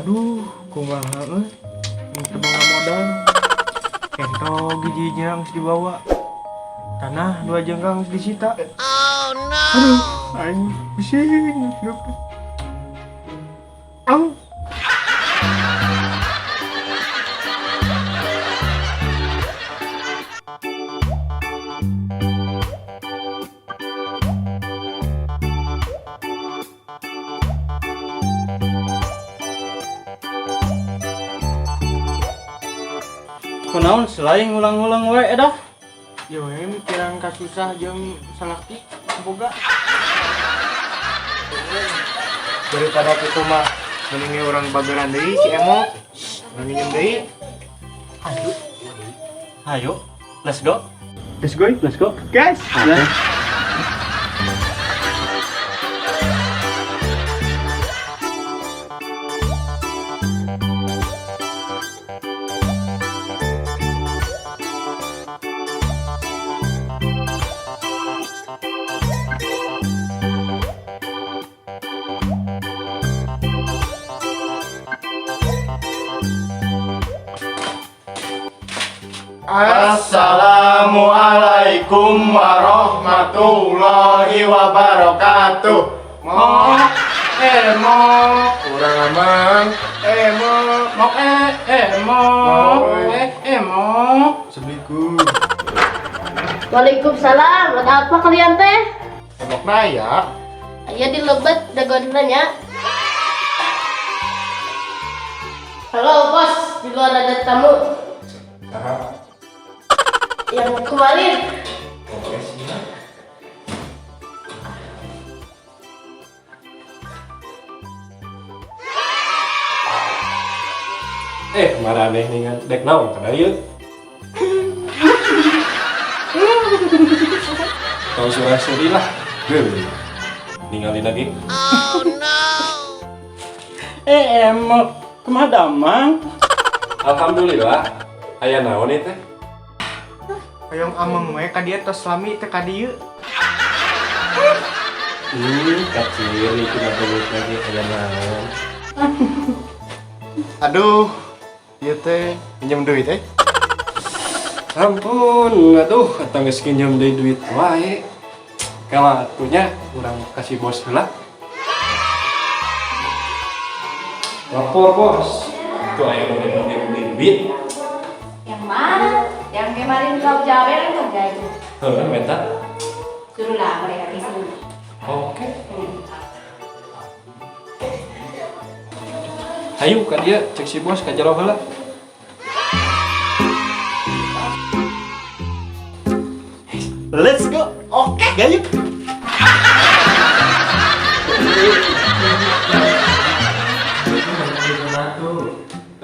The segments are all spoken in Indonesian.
Aduh, kumaha euy. Teu boga modal. Kento gijinya geus dibawa. Tanah 2 jengkang geus disita. Oh no. Aduh, aing pusing hidup. Au. Kunaon selain ngulang-ngulang we dah. Ya we mikiran kasusah jeung salaki boga. Daripada kitu mah mending urang bageran deui si Emo. Minjem deui. Aduh. Ayo, let's go. Let's go. Let's go. Guys. Assalamualaikum warahmatullahi wabarakatuh. Mok kurang aman. Mok. Assalamualaikum. Waalaikumsalam. Ada apa kalian teh? Mok naya. Aya di lebet dagonannya. Halo bos, di luar ada tamu. Yang kemarin. Oke siap. Marane ningan dek naon kada ieu? Kau surah sedih lah. Geuh. Ningali lagi. Oh no. Emok, kumaha damang? Alhamdulillah. Aya naon ieu teh? Hayong ameng we ka dieu tos lami teh ka dieu. Kaciri kita belut lagi aya naon. Aduh, ieu teh pinjam duit Ampun, aduh, atang geus kinjem deui duit wae. Kalau atunya urang kasih bos heula. Lapor bos. Itu aya nu duit. Yang mana? Yang kemarin kau jawab kan enggak itu? Heuh, eta. Suruhlah mereka di sini. Oke. Hayu ka dia cek si bos ka jero heula. Let's go. Oke, gayu.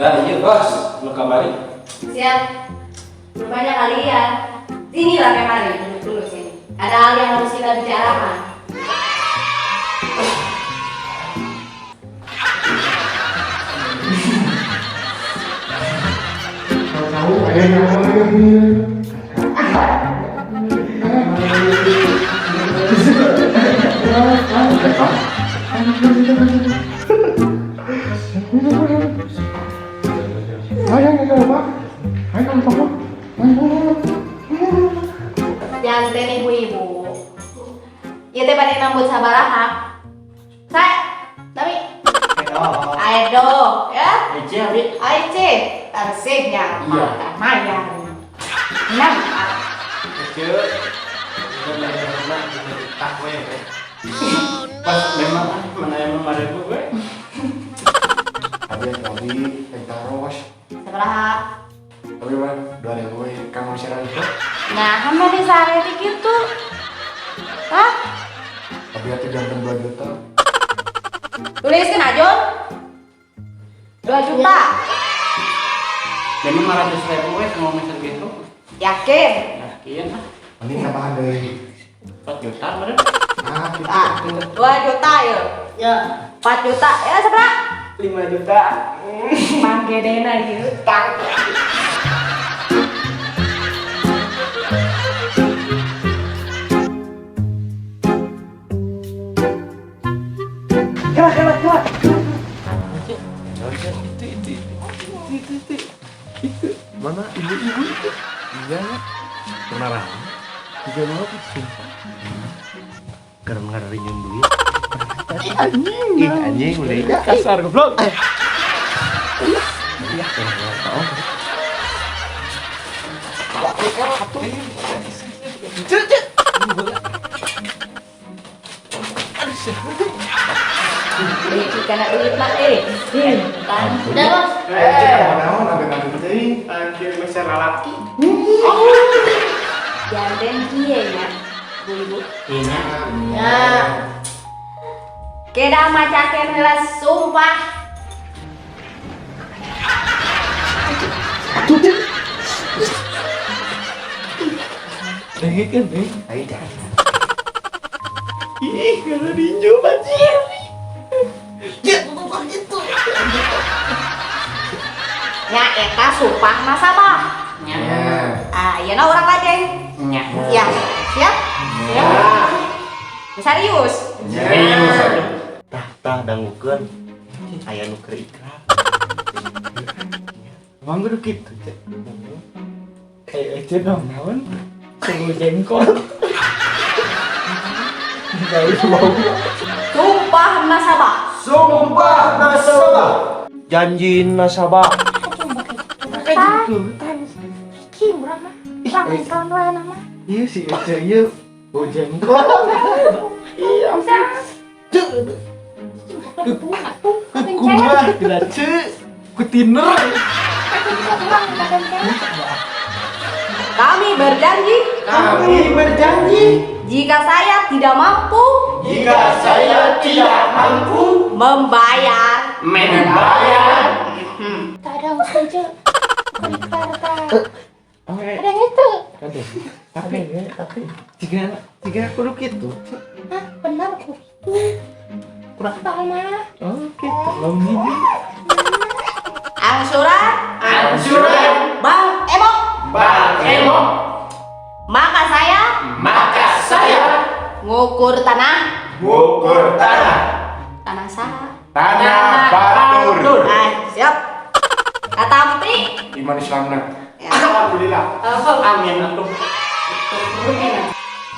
Nah, iya bos, lu kabari. Siap. Rupanya kalian. Sinilah kemarin, duduk dulu sini. Ada hal yang harus kita bicarakan. Yang teh ibu-ibu. Ieu teh bade nambut sabaraha? Saya, tapi Aedo, ya? Aice, arsignya makan mayang. Enam. Pas memang mana yang kemarin gue? Ada lagi taros. Sabaraha? Tapi mah 2000 kang masyarakat itu. Nah, hamba di sare kitu. Hah? Tapi atuh jangan 2 juta. Tuliskan aja. 2 juta. Memang 500.000 we mau meser gitu. Yakin? Yakin lah. Mending tambahan deui. 4 juta bener. Nah, gitu. Ah, 2 juta ya. Ya. 4 juta. Ya, seberapa? 5 juta. Manggedena gitu. Tang. Kelat. Gak Kenalan. juga mau sumpah karena ngari nyum duit ih anjing udah Kasar goblok. ya orang tahu karena duit mah kan udah bos naon ada teuing anjir masalah laki janten kieu nya ibu iya ya keda macakeun heula sumpah lagi kan nih ayo dah ih karena dinjo anjir nya eta sumpah nasabah ya ayeuna urang lajeng nya ya siap ya serius tah dangukeun aya nu keur ikrar emang kudu kitu cek kayak aja dong naon selu jengkol enggak bisa bau sumpah nasabah sumpah nasabah janji nasabah kayak gitu iya sih aja iya bau jengkol iya kumah tidak cek kutiner kami berjanji kami berjanji jika saya tidak mampu jika saya tidak mampu membayar Tak ada saja. Ada yang itu. tapi jika aku lu gitu Hah, benar aku itu. kurang Tahu mah. oh gitu belum gini angsuran Bang Emo maka saya ngukur tanah tanah sah batur siap kata putri iman Islamna ya. alhamdulillah amin atuh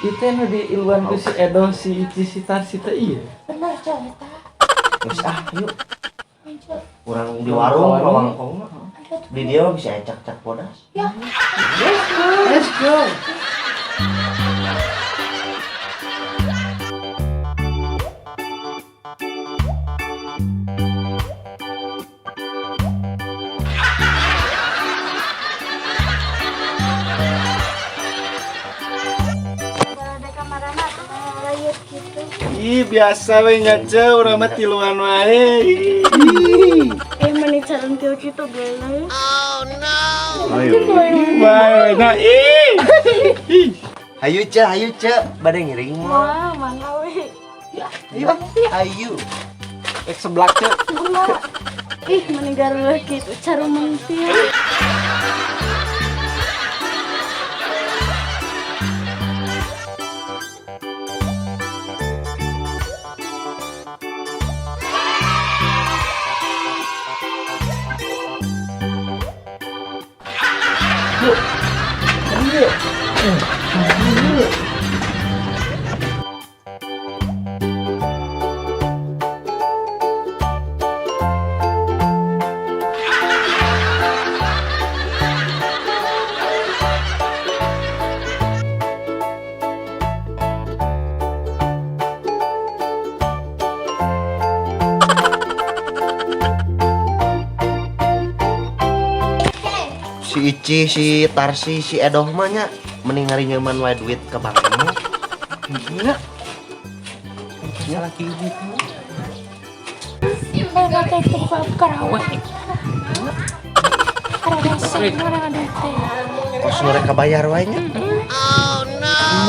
itu yang di iluan ku si Edo si Ici si Tarsi teh iya Benar coy, eta. terus yuk Lanjut. Kurang di warung kongkong di dia mah bisa acak-acak bodas. Ya. let's go Kalau ada kamarana layar gitu. ih biasa we ngaca urang mah tiluan wae Meni calon kau gitu belum. bae nah ih Hayu ce, bade ngiring mah. Wah, mangga we. Ayo. seblak cek Gula. Ih, meninggal lagi gitu cara mentil. Si Ici, si Tarsi, si Edoh mah nya mending ngari nyaman wae duit ke bank kamu. nya Salah kieu. Enggak teh tempat karawat. Ada sih orang ada teh. Kos mereka bayar wae nya.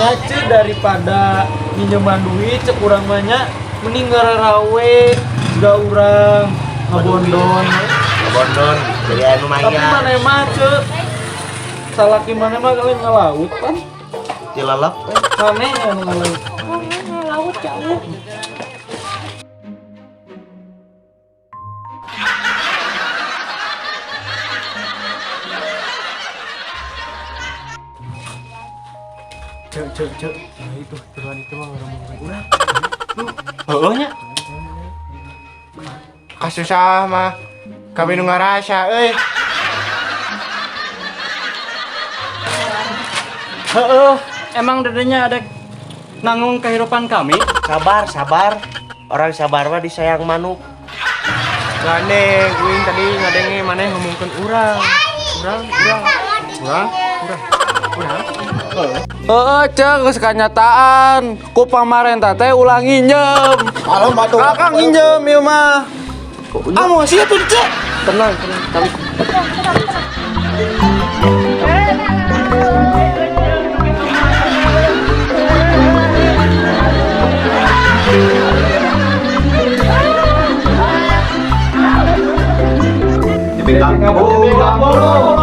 nyace daripada minjeman duit cek urang mah nya mending ngararawe udah urang ngabondon Bondon jadi anu tapi maya. mana mah cek salaki mana mah kalian ngelaut kan Dilalap mana yang ngelaut Oh, laut jauh. Cek. Nah itu, turuan itu mah ngomongin urang. Heeh nya. Kasusah mah kami nu ngarasa Heeh, emang dedenya ada nanggung kehidupan kami? Sabar. Orang sabar mah disayang manuk. Gandeng, uing tadi ngadenge mana ngomongin urang. Heeh, cek geus kanyataan. Ku pamarentah teh ulang nginjem. Kakang nginjem ieu mah. Emosi atuh, Cek. Tenang. Dipegang kabur.